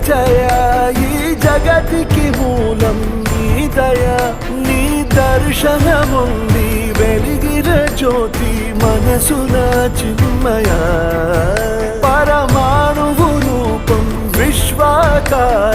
జయ ఈ జగతికి మూలం నీ దయ నీ దర్శనముంది వెలిగిన జ్యోతి మనసున చిన్మయ పరమాణువు రూపం విశ్వాకార